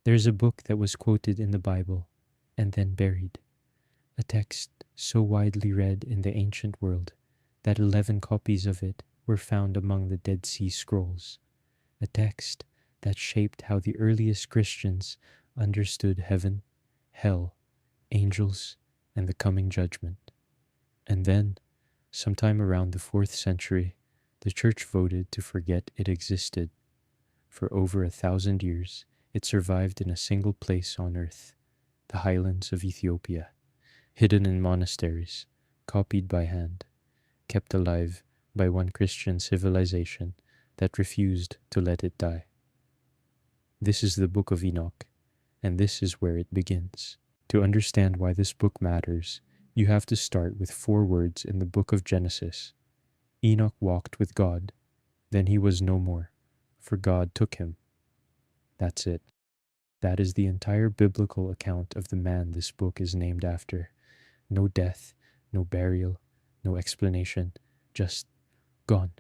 There's a book that was quoted in the Bible and then buried, a text so widely read in the ancient world that 11 copies of it were found among the Dead Sea Scrolls, a text that shaped how the earliest Christians understood heaven, hell, angels, and the coming judgment. And then, sometime around the 4th century, the Church voted to forget it existed. For over 1,000 years, it survived in a single place on earth, the highlands of Ethiopia, hidden in monasteries, copied by hand, kept alive by one Christian civilization that refused to let it die. This is the Book of Enoch, and this is where it begins. To understand why this book matters, you have to start with 4 words in the book of Genesis. Enoch walked with God, then he was no more, for God took him. That's it. That is the entire biblical account of the man this book is named after. No death, no burial, no explanation, just gone.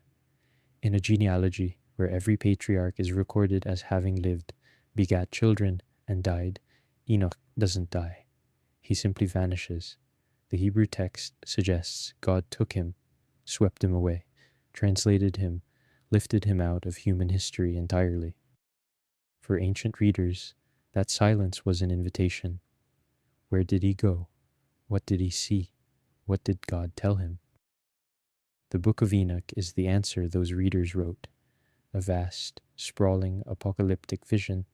In a genealogy where every patriarch is recorded as having lived, begat children, and died, Enoch doesn't die. He simply vanishes. The Hebrew text suggests God took him, swept him away, translated him, lifted him out of human history entirely. For ancient readers, that silence was an invitation. Where did he go? What did he see? What did God tell him? The Book of Enoch is the answer those readers wrote, a vast, sprawling apocalyptic vision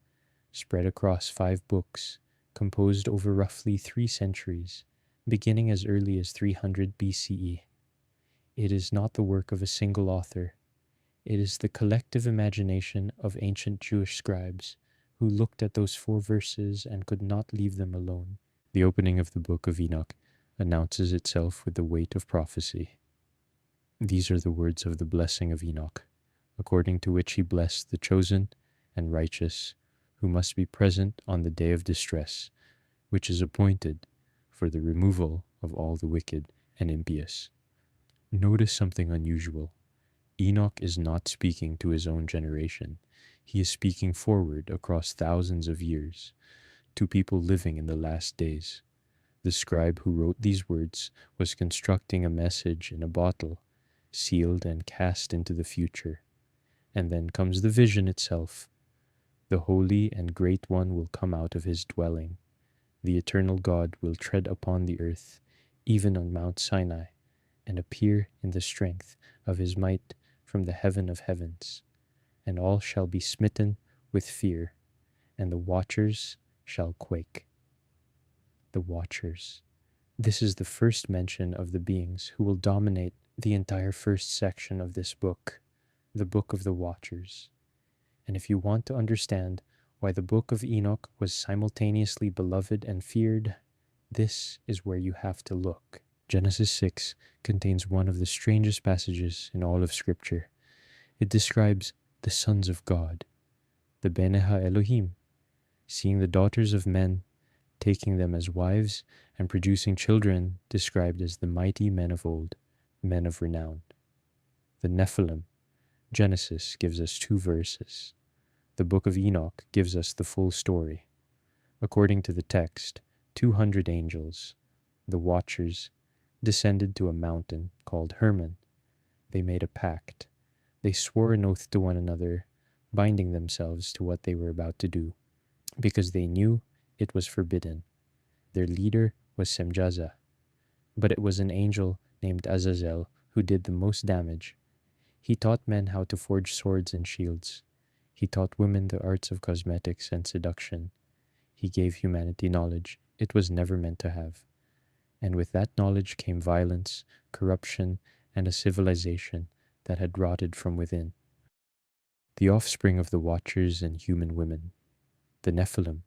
spread across 5 books, composed over roughly 3 centuries, beginning as early as 300 BCE. It is not the work of a single author. It is the collective imagination of ancient Jewish scribes who looked at those 4 verses and could not leave them alone. The opening of the Book of Enoch announces itself with the weight of prophecy. These are the words of the blessing of Enoch, according to which he blessed the chosen and righteous who must be present on the day of distress, which is appointed for the removal of all the wicked and impious. Notice something unusual. Enoch is not speaking to his own generation. He is speaking forward across thousands of years to people living in the last days. The scribe who wrote these words was constructing a message in a bottle, sealed and cast into the future. And then comes the vision itself. The holy and great one will come out of his dwelling. The eternal God will tread upon the earth, even on Mount Sinai, and appear in the strength of his might from the heaven of heavens. And all shall be smitten with fear, and the watchers shall quake. The watchers. This is the first mention of the beings who will dominate the entire first section of this book, the Book of the Watchers. And if you want to understand why the Book of Enoch was simultaneously beloved and feared, this is where you have to look. Genesis 6 contains one of the strangest passages in all of Scripture. It describes the sons of God, the Bene Ha-Elohim, seeing the daughters of men, taking them as wives, and producing children described as the mighty men of old, men of renown. The Nephilim. Genesis gives us 2 verses. The Book of Enoch gives us the full story. According to the text, 200 angels, the watchers, descended to a mountain called Hermon. They made a pact. They swore an oath to one another, binding themselves to what they were about to do, because they knew it was forbidden. Their leader was Semjaza, but it was an angel named Azazel who did the most damage. He taught men how to forge swords and shields. He taught women the arts of cosmetics and seduction. He gave humanity knowledge it was never meant to have. And with that knowledge came violence, corruption, and a civilization that had rotted from within. The offspring of the Watchers and human women, the Nephilim,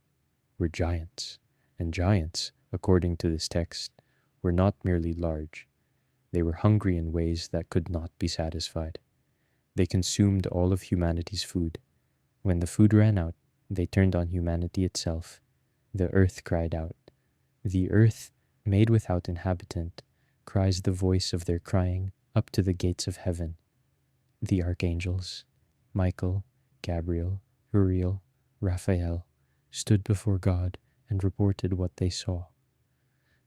were giants. And giants, according to this text, were not merely large. They were hungry in ways that could not be satisfied. They consumed all of humanity's food. When the food ran out, they turned on humanity itself. The earth cried out. The earth, made without inhabitant, cries the voice of their crying up to the gates of heaven. The archangels, Michael, Gabriel, Uriel, Raphael, stood before God, and reported what they saw,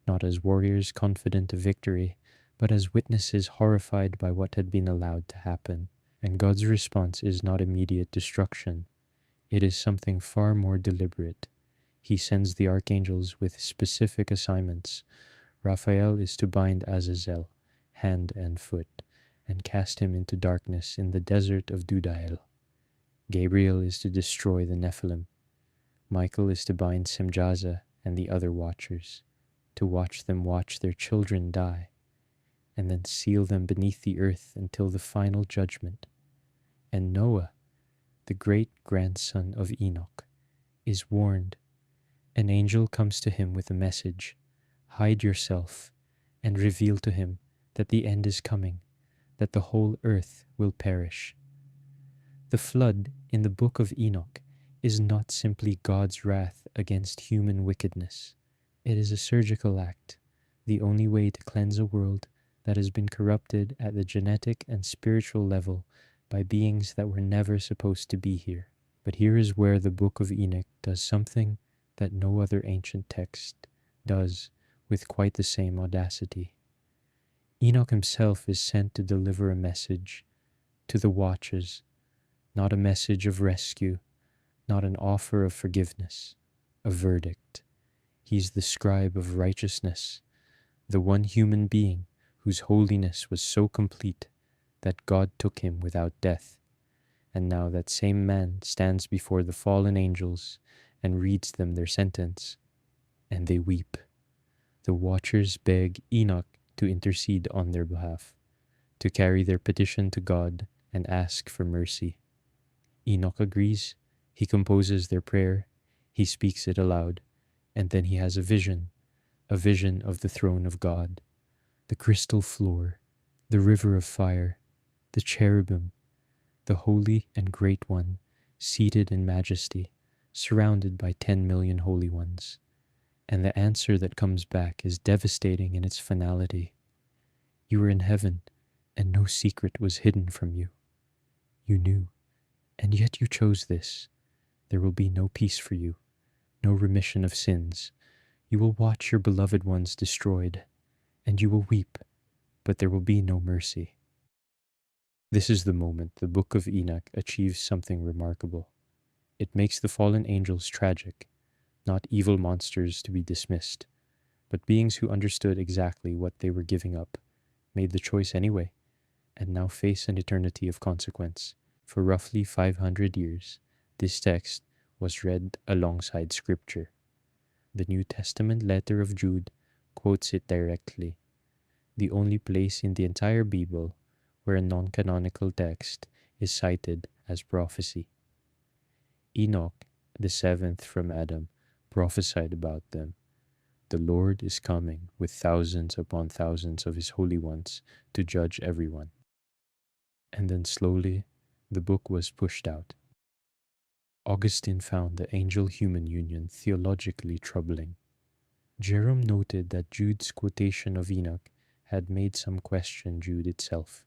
not as warriors confident of victory, but as witnesses horrified by what had been allowed to happen. And God's response is not immediate destruction. It is something far more deliberate. He sends the archangels with specific assignments. Raphael is to bind Azazel, hand and foot, and cast him into darkness in the desert of Dudael. Gabriel is to destroy the Nephilim. Michael is to bind Semjaza and the other watchers, to watch them watch their children die, and then seal them beneath the earth until the final judgment. And Noah, the great-grandson of Enoch, is warned. An angel comes to him with a message: hide yourself and reveal to him that the end is coming, that the whole earth will perish. The flood in the Book of Enoch is not simply God's wrath against human wickedness. It is a surgical act, the only way to cleanse a world that has been corrupted at the genetic and spiritual level by beings that were never supposed to be here. But here is where the Book of Enoch does something that no other ancient text does with quite the same audacity. Enoch himself is sent to deliver a message to the watchers, not a message of rescue, not an offer of forgiveness, a verdict. He's the scribe of righteousness, the one human being whose holiness was so complete that God took him without death. And now that same man stands before the fallen angels and reads them their sentence, and they weep. The watchers beg Enoch to intercede on their behalf, to carry their petition to God and ask for mercy. Enoch agrees, he composes their prayer, he speaks it aloud, and then he has a vision of the throne of God, the crystal floor, the river of fire, the cherubim, the holy and great one, seated in majesty, surrounded by 10 million holy ones. And the answer that comes back is devastating in its finality. You were in heaven, and no secret was hidden from you. You knew, and yet you chose this. There will be no peace for you, no remission of sins. You will watch your beloved ones destroyed, and you will weep, but there will be no mercy. This is the moment the Book of Enoch achieves something remarkable. It makes the fallen angels tragic, not evil monsters to be dismissed, but beings who understood exactly what they were giving up, made the choice anyway, and now face an eternity of consequence. For roughly 500 years, this text was read alongside Scripture. The New Testament letter of Jude quotes it directly, the only place in the entire Bible where a non-canonical text is cited as prophecy. Enoch, the seventh from Adam, prophesied about them. The Lord is coming with thousands upon thousands of his holy ones to judge everyone. And then slowly, the book was pushed out. Augustine found the angel-human union theologically troubling. Jerome noted that Jude's quotation of Enoch had made some question Jude itself.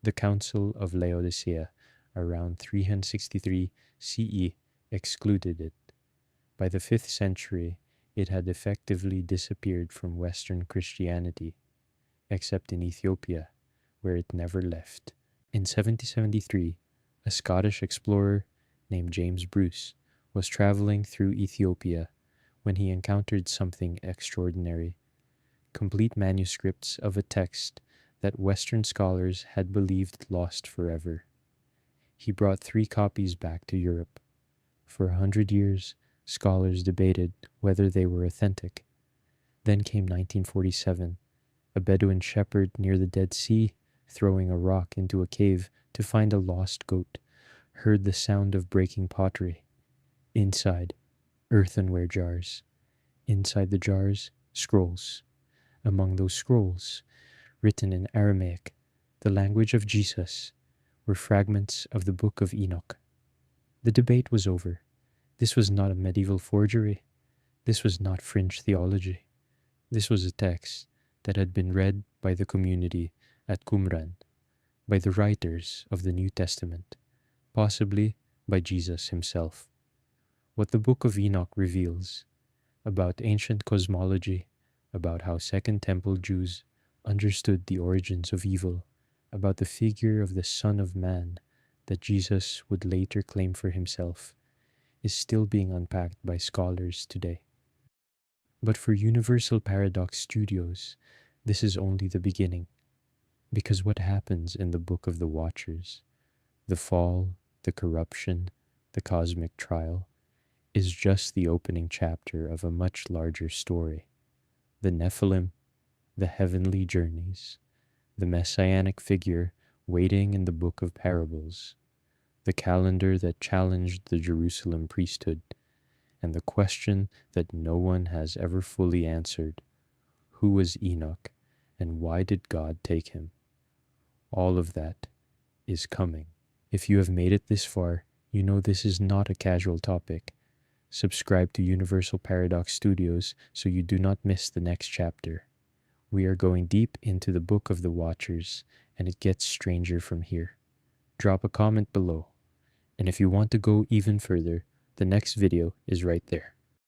The Council of Laodicea, around 363 CE, excluded it. By the 5th century, it had effectively disappeared from Western Christianity, except in Ethiopia, where it never left. In 1773, a Scottish explorer named James Bruce was traveling through Ethiopia when he encountered something extraordinary: complete manuscripts of a text that Western scholars had believed lost forever. He brought 3 copies back to Europe. For 100 years, scholars debated whether they were authentic. Then came 1947, a Bedouin shepherd near the Dead Sea, throwing a rock into a cave to find a lost goat, heard the sound of breaking pottery. Inside, earthenware jars. Inside the jars, scrolls. Among those scrolls, written in Aramaic, the language of Jesus, were fragments of the Book of Enoch. The debate was over. This was not a medieval forgery. This was not fringe theology. This was a text that had been read by the community at Qumran, by the writers of the New Testament, possibly by Jesus himself. What the Book of Enoch reveals about ancient cosmology, about how Second Temple Jews understood the origins of evil, about the figure of the Son of Man that Jesus would later claim for himself, is still being unpacked by scholars today. But for Universal Paradox Studios, this is only the beginning, because what happens in the Book of the Watchers, the fall, the corruption, the cosmic trial, is just the opening chapter of a much larger story. The Nephilim, the heavenly journeys, the messianic figure waiting in the Book of Parables, the calendar that challenged the Jerusalem priesthood, and the question that no one has ever fully answered: who was Enoch, and why did God take him? All of that is coming. If you have made it this far, you know this is not a casual topic. Subscribe to Universal Paradox Studios so you do not miss the next chapter. We are going deep into the Book of the Watchers, and it gets stranger from here. Drop a comment below. And if you want to go even further, the next video is right there.